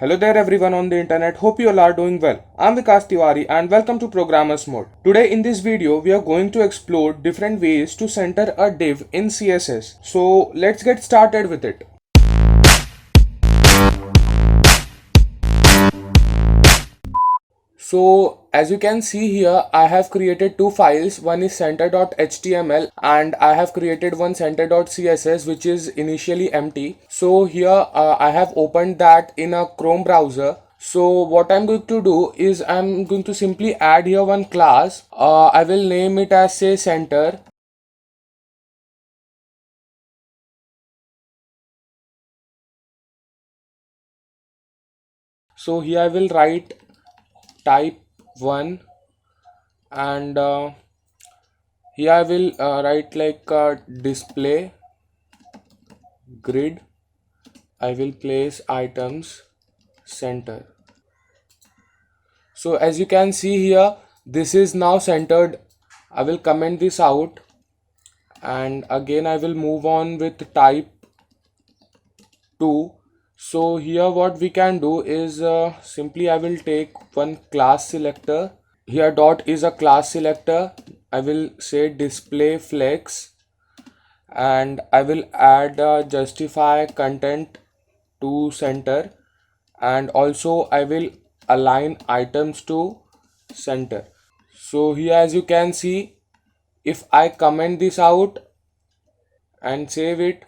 Hello there everyone on the internet, hope you all are doing well. I'm Vikas Tiwari and welcome to Programmers Mode. Today in this video we are going to explore different ways to center a div in CSS. So let's get started with it. So as you can see here, I have created two files. One is center.html and I have created one center.css which is initially empty. So here I have opened that in a Chrome browser. So what I'm going to do is I'm going to simply add here one class. I will name it as say center. So here I will write type 1 and here I will write like display grid. I will place items center. So as you can see here, this is now centered. I will comment this out and again I will move on with type 2. So here what we can do is simply I will take one class selector. Here dot is a class selector. I will say display flex and I will add justify content to center, and also I will align items to center. So here as you can see, if I comment this out and save it,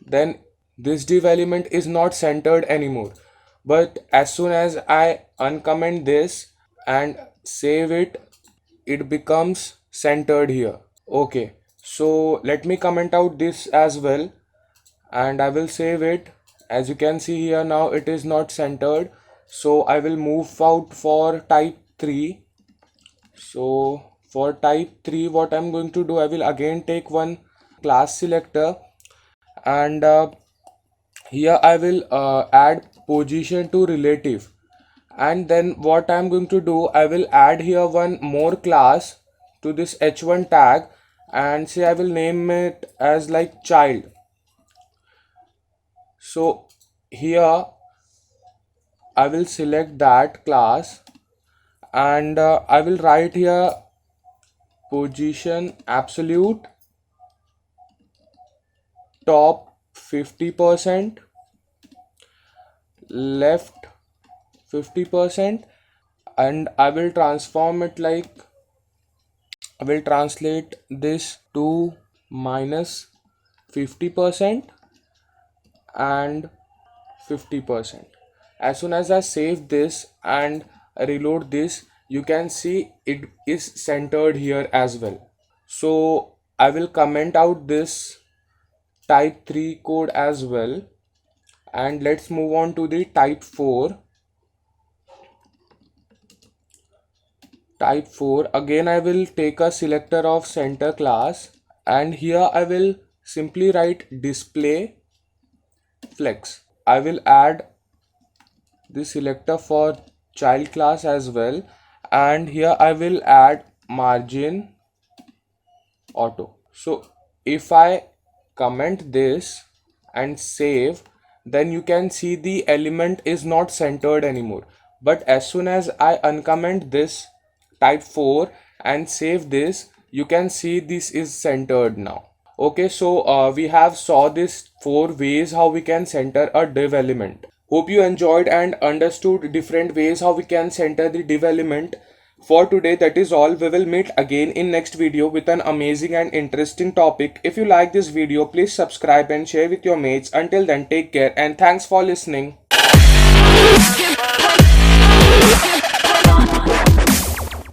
then this div element is not centered anymore. But as soon as I uncomment this and save it, it becomes centered here. Okay, so let me comment out this as well and I will save it. As you can see here, now it is not centered, so I will move out for type 3. So for type 3 what I'm going to do, I will again take one class selector and here I will add position to relative, and then what I'm going to do, I will add here one more class to this h1 tag and say I will name it as like child. So here I will select that class and I will write here position absolute top 50%, left 50%, and I will transform it like I will translate this to minus 50% and 50%. As soon as I save this and reload this, you can see it is centered here as well. So I will comment out this type 3 code as well, and let's move on to the type 4. Type 4, again I will take a selector of center class and here I will simply write display flex. I will add the selector for child class as well, and here I will add margin auto. So if I comment this and save, then you can see the element is not centered anymore. But as soon as I uncomment this type 4 and save this, you can see this is centered now. Okay, so we have saw this 4 ways how we can center a div element. Hope you enjoyed and understood different ways how we can center the div element. For today, that is all. We will meet again in next video with an amazing and interesting topic. If you like this video, please subscribe and share with your mates. Until then, take care and thanks for listening.